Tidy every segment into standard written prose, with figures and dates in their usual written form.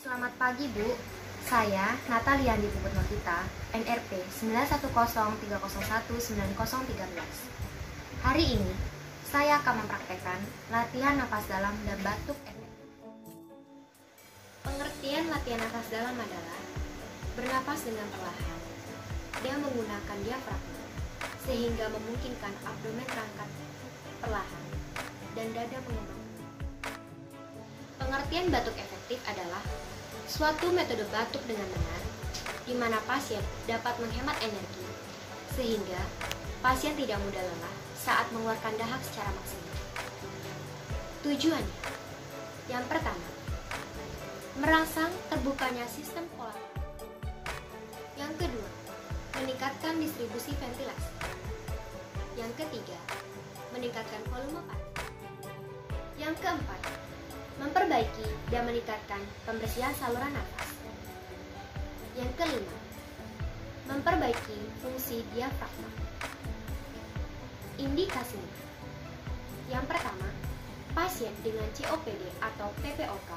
Selamat pagi Bu, saya Natalia Andi Puput Novita, NRP 9103019013. Hari ini, saya akan mempraktekkan latihan nafas dalam dan batuk efektif. Pengertian latihan nafas dalam adalah bernapas dengan perlahan dan menggunakan diafragma, sehingga memungkinkan abdomen terangkat perlahan dan dada mengembang. Pengertian batuk efektif adalah suatu metode batuk dengan benar, di mana pasien dapat menghemat energi, sehingga pasien tidak mudah lelah saat mengeluarkan dahak secara maksimal. Tujuannya, yang pertama, merangsang terbukanya sistem pola. Yang kedua, meningkatkan distribusi ventilasi. Yang ketiga, meningkatkan volume paru. Yang keempat, memperbaiki dan meningkatkan pembersihan saluran nafas. Yang kelima, memperbaiki fungsi diafragma. Indikasinya, yang pertama, pasien dengan COPD atau PPOK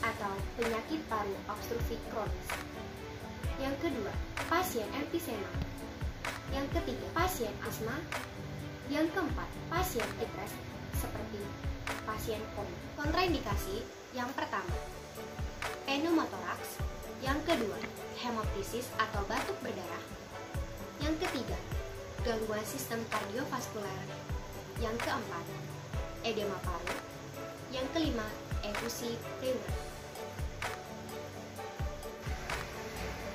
atau penyakit paru obstruksi kronis. Yang kedua, pasien emfisema. Yang ketiga, pasien asma. Yang keempat, pasien stres seperti pasien koma. Kontraindikasi yang pertama, pneumotoraks. Yang kedua, hemoptisis atau batuk berdarah. Yang ketiga, gangguan sistem kardiovaskuler. Yang keempat, edema paru. Yang kelima, efusi pleural.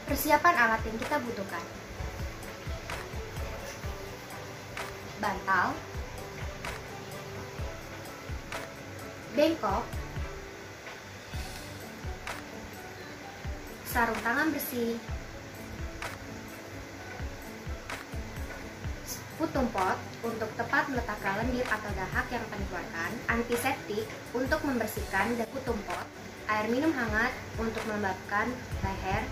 Persiapan alat yang kita butuhkan: bantal, bengkok, sarung tangan bersih, putung pot untuk tepat meletakkan lendir atau dahak yang akan dikeluarkan, antiseptik untuk membersihkan dan putung pot, air minum hangat untuk melembabkan leher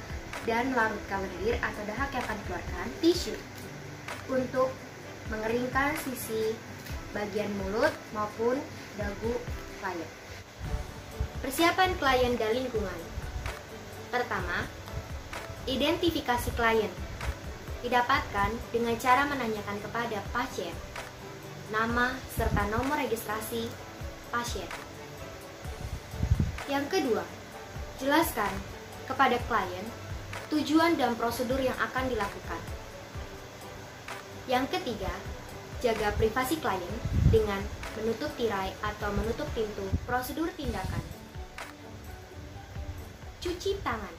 dan melarutkan lendir atau dahak yang akan dikeluarkan, tisu untuk mengeringkan sisi bagian mulut maupun dagu klien. Persiapan klien dan lingkungan. Pertama, identifikasi klien didapatkan dengan cara menanyakan kepada pasien nama serta nomor registrasi pasien. Yang kedua, jelaskan kepada klien tujuan dan prosedur yang akan dilakukan. Yang ketiga, jaga privasi klien dengan menutup tirai atau menutup pintu. Prosedur tindakan: cuci tangan,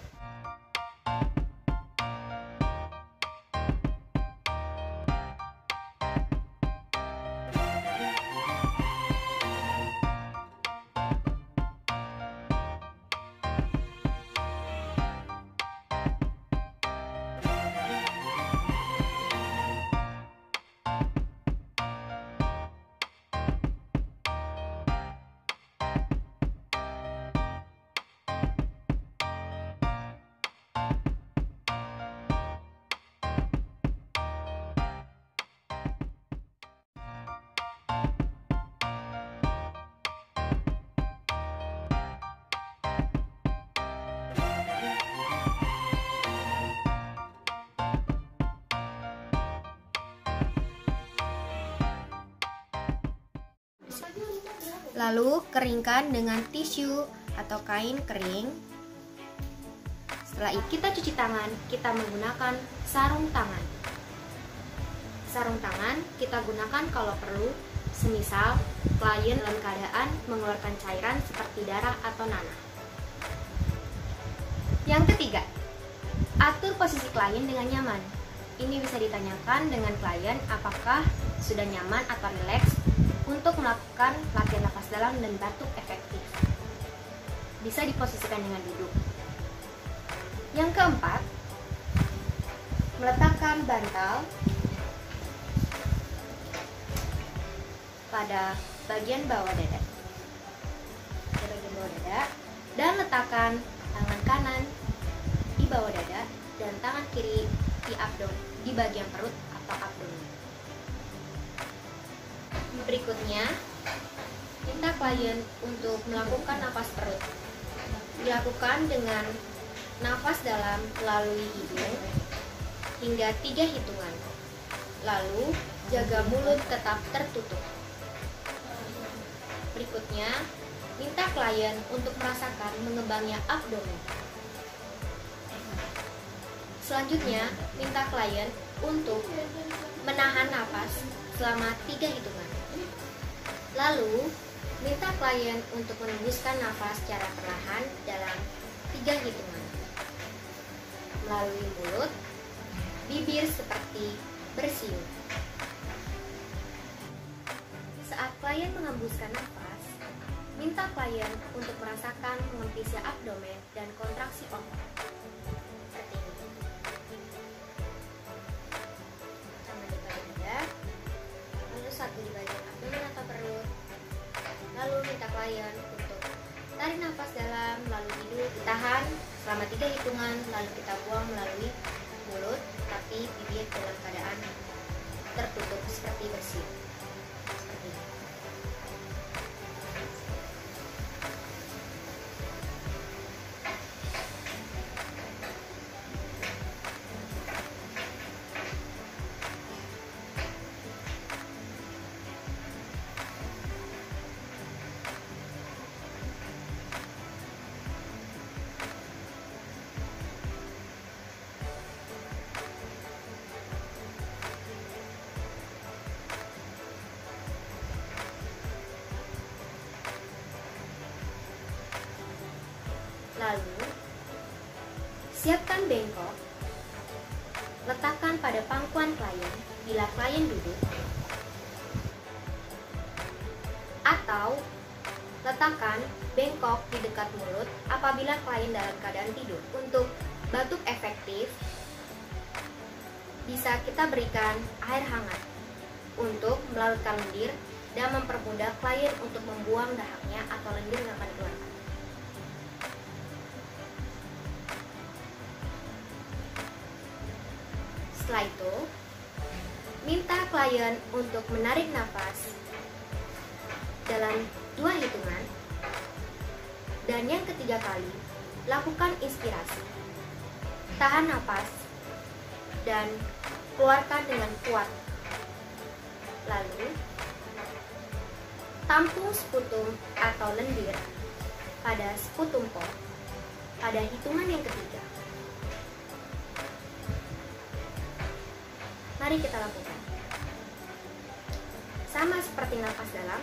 lalu keringkan dengan tisu atau kain kering. Setelah itu kita cuci tangan, kita menggunakan sarung tangan. Sarung tangan kita gunakan kalau perlu, semisal klien dalam keadaan mengeluarkan cairan seperti darah atau nanah. Yang ketiga, atur posisi klien dengan nyaman. Ini bisa ditanyakan dengan klien apakah sudah nyaman atau rileks untuk melakukan latihan nafas dalam dan batuk efektif. Bisa diposisikan dengan duduk. Yang keempat, meletakkan bantal pada bagian bawah dada. Dan letakkan tangan kanan di bawah dada dan tangan kiri di abdomen, di bagian perut atau abdomen. Berikutnya, minta klien untuk melakukan napas perut. Dilakukan dengan nafas dalam melalui hidung hingga 3 hitungan. Lalu, jaga mulut tetap tertutup. Berikutnya, minta klien untuk merasakan mengembangnya abdomen. Selanjutnya, minta klien untuk menahan napas selama 3 hitungan. Lalu, minta klien untuk menembuskan nafas secara perlahan dalam 3 hitungan. Melalui mulut, bibir seperti bersiul. Saat klien mengembuskan nafas, minta klien untuk merasakan mengempisnya abdomen dan kontraksi otot. Seperti ini. Pertama di bagian dada, lalu satu di bagian abdomen atau perut. Lalu minta klien untuk tarik nafas dalam melalui hidung, ditahan selama 3 hitungan, lalu kita buang melalui mulut, tapi bibir dalam keadaan tertutup seperti bersiul. Seperti ini. Lalu, siapkan bengkok, letakkan pada pangkuan klien bila klien duduk, atau letakkan bengkok di dekat mulut apabila klien dalam keadaan tidur. Untuk batuk efektif, bisa kita berikan air hangat untuk melarutkan lendir dan mempermudah klien untuk membuang dahaknya atau lendir yang akan dikeluarkan. Setelah itu, minta klien untuk menarik nafas dalam 2 hitungan, dan yang ketiga kali, lakukan inspirasi. Tahan nafas dan keluarkan dengan kuat. Lalu, tampung sputum atau lendir pada sputum pot pada hitungan yang ketiga. Mari kita lakukan. Sama seperti nafas dalam,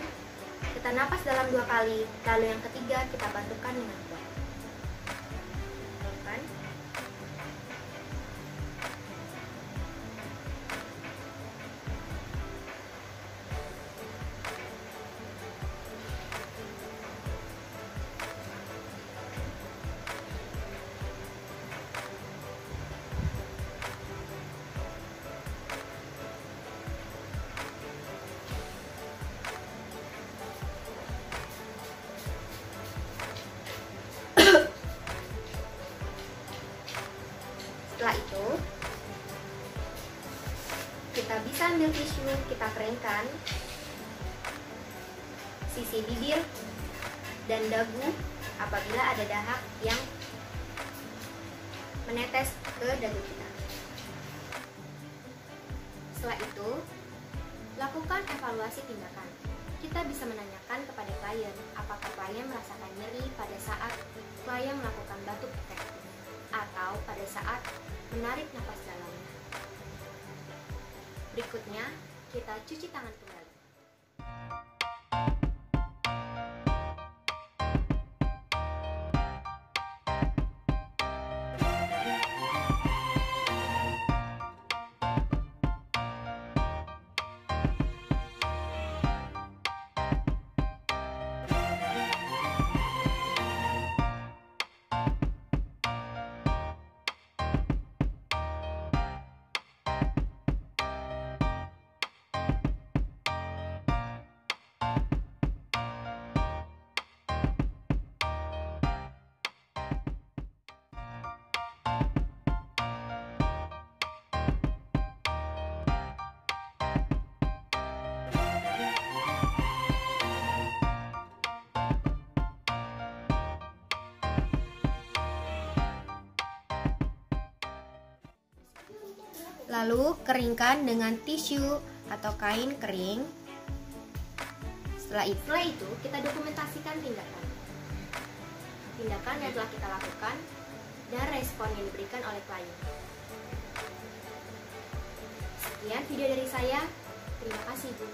kita nafas dalam 2 kali, lalu yang ketiga kita bantukan dengan kuat. Lakukan. Setelah itu, kita bisa ambil tisu, kita keringkan sisi bibir dan dagu apabila ada dahak yang menetes ke dagu kita. Setelah itu, lakukan evaluasi tindakan. Kita bisa menanyakan kepada klien apakah klien merasakan nyeri pada saat klien melakukan batuk efektif atau pada saat menarik nafas dalam. Berikutnya, kita cuci tangan kembali. Lalu keringkan dengan tisu atau kain kering. Setelah itu kita dokumentasikan tindakan yang telah kita lakukan dan respon yang diberikan oleh klien. Sekian video dari saya. Terima kasih, Bu.